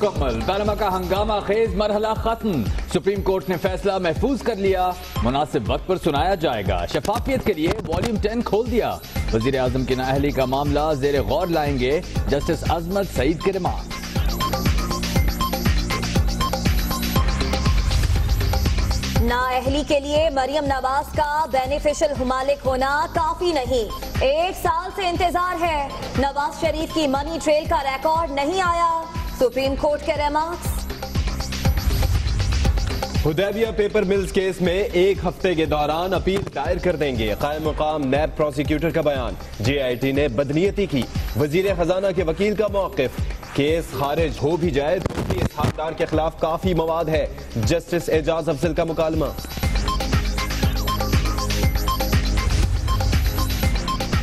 मुकम्मल। पैनमा का हंगामा खेज मरहला खत्म। सुप्रीम कोर्ट ने फैसला महफूज कर लिया। मुनासिब वक्त पर सुनाया जाएगा। शफाफियत के लिए वॉल्यूम 10 खोल दिया। वजीर आजम की नाअहली का मामला जेर गौर लाएंगे जस्टिस अजमत सईद के रिमांड। नाअहली के लिए मरियम नवाज का बेनिफिशियल हुमालिक होना काफी नहीं। 1 साल से इंतजार है। नवाज शरीफ की मनी ट्रेल का रिकॉर्ड नहीं आया। सुप्रीम कोर्ट के remarks. Hudaibiya paper mills case में 1 हफ्ते के दौरान अपील दायर कर देंगे। कायम मुकाम नैब प्रोसिक्यूटर का बयान। JIT ने बदनीयती की। वजीर खजाना के वकील का मौकिफ। केस खारिज हो भी जाए तो भी इसहाकदार के खिलाफ काफी मवाद है। जस्टिस एजाज अफजल का मुकालमा।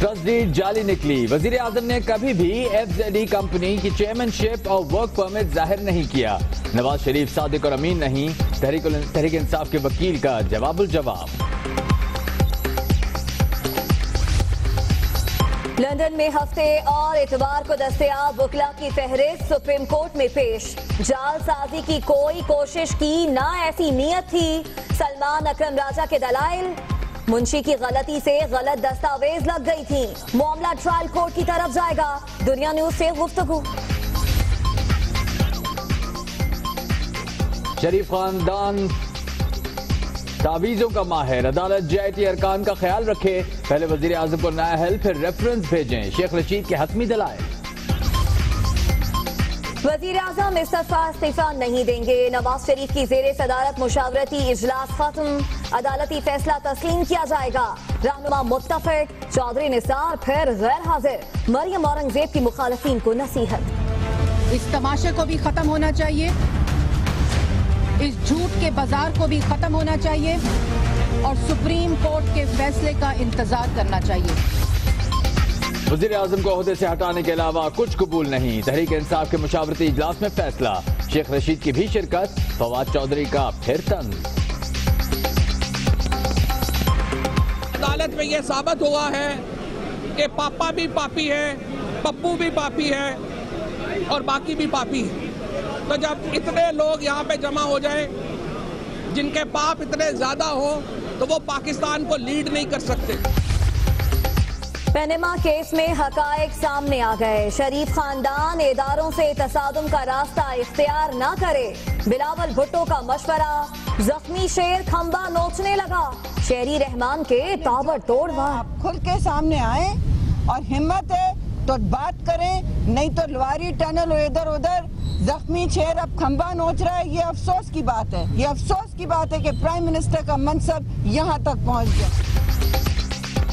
ट्रस्ट डीड जाली निकली। वजीर आजम ने कभी भी FZE कंपनी की चेयरमैनशिप और वर्क परमिट जाहिर नहीं किया। नवाज शरीफ सादिक और अमीन नहीं। तहरीक इंसाफ के वकील का जवाबुल जवाब। लंदन में हफ्ते और इतवार को दस्तयाब वकला की फहरिस्त सुप्रीम कोर्ट में पेश। जालसाजी की कोई कोशिश की ना ऐसी नीयत थी। सलमान अकरम राजा के दलाइल। मुंशी की गलती से गलत दस्तावेज लग गई थी। मामला ट्रायल कोर्ट की तरफ जाएगा। दुनिया न्यूज से गुफ्तगू। शरीफ खानदान तावीज़ों का माहिर। अदालत JIT अरकान का ख्याल रखे। पहले वजीर आजम को नाअहल फिर रेफरेंस भेजें। शेख रशीद के हतमी दलाइल। वजीर आजम इस्तीफा नहीं देंगे। नवाज शरीफ की जेर सदारत मुशावरती इजलास खत्म। अदालती फैसला तस्लीम किया जाएगा। रहनुमा मुत्तफिक। चौधरी निसार फिर गैर हाजिर। मरियम औरंगजेब की मुखालफीन को नसीहत। इस तमाशे को भी खत्म होना चाहिए। इस झूठ के बाजार को भी खत्म होना चाहिए और सुप्रीम कोर्ट के फैसले का इंतजार करना चाहिए। वजीर आजम को ओहदे से हटाने के अलावा कुछ कबूल नहीं। तहरीक इंसाफ के मुशावरती इजलास में फैसला। शेख रशीद की भी शिरकत। फवाद चौधरी का फिर तंज। अदालत में यह साबित हुआ है कि पापा भी पापी है, पप्पू भी पापी है और बाकी भी पापी है। तो जब इतने लोग यहाँ पे जमा हो जाए जिनके पाप इतने ज्यादा हो तो वो पाकिस्तान को लीड नहीं कर सकते। पैनमा केस में हकायक सामने आ गए। शरीफ खानदान इदारों से तसादुम का रास्ता इख्तियार न करे। बिलावल भुट्टो का मशवरा। जख्मी शेर खंबा नोचने लगा। शेरी रहमान के ताबड़तोड़ वार। खुल के सामने आए और हिम्मत है तो बात करें, नहीं तो लवारी टनल इधर उधर। जख्मी शेर अब खंबा नोच रहा है। ये अफसोस की बात है। ये अफसोस की बात है कि प्राइम मिनिस्टर का मनसब यहाँ तक पहुँच गया।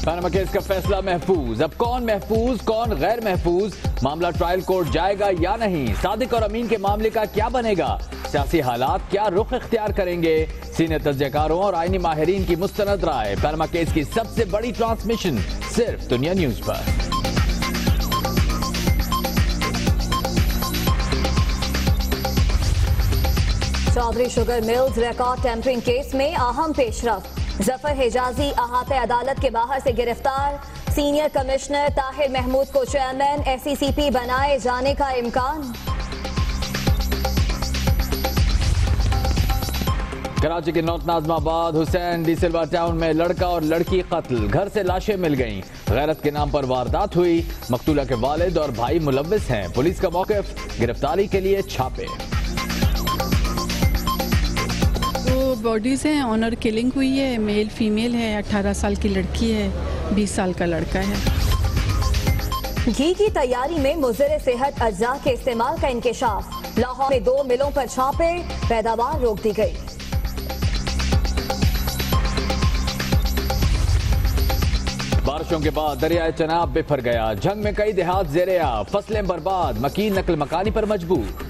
पैनमा केस का फैसला महफूज। अब कौन महफूज कौन गैर महफूज। मामला ट्रायल कोर्ट जाएगा या नहीं। सादिक और अमीन के मामले का क्या बनेगा। सियासी हालात क्या रुख इख्तियार करेंगे। सीनियर तज्ज़ियाकारों और आईनी माहिरीन की मुस्तनद राय। पैनमा केस की सबसे बड़ी ट्रांसमिशन सिर्फ दुनिया न्यूज पर। Chaudhry sugar mills record tampering case में अहम पेशरफ। जफर हिजाजी अहाते अदालत के बाहर से गिरफ्तार। सीनियर कमिश्नर ताहिर महमूद को चेयरमैन SECP बनाए जाने का इम्कान। कराची के नॉर्थ नाजमाबाद हुसैन डी सिल्वा टाउन में लड़का और लड़की कत्ल। घर से लाशें मिल गईं। गैरत के नाम पर वारदात हुई। मकतूला के वालिद और भाई मुलव्विस हैं। पुलिस का मौक़िफ़। गिरफ्तारी के लिए छापे। बॉडीज हैं। ऑनर किलिंग हुई है। मेल फीमेल है। 18 साल की लड़की है। 20 साल का लड़का है। घी की तैयारी में मुज़र सेहत अज्जा के इस्तेमाल का इंकशाफ। लाहौर में 2 मिलों पर छापे। पैदावार रोक दी गई। बारिशों के बाद दरियाए चनाब बिफर गया। जंग में कई देहात ज़ेरे-आ। फसलें बर्बाद। मकीन नकल मकानी पर मजबूर।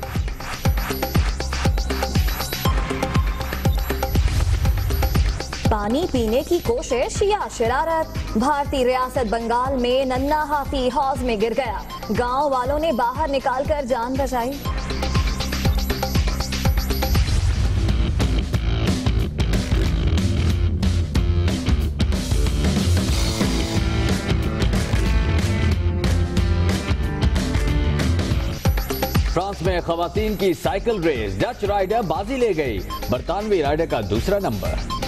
पानी पीने की कोशिश या शरारत। भारतीय रियासत बंगाल में नन्ना हाथी हौज में गिर गया। गांव वालों ने बाहर निकालकर जान बचाई। फ्रांस में खवातीन की साइकिल रेस, डच राइडर बाजी ले गई, बरतानवी राइडर का दूसरा नंबर।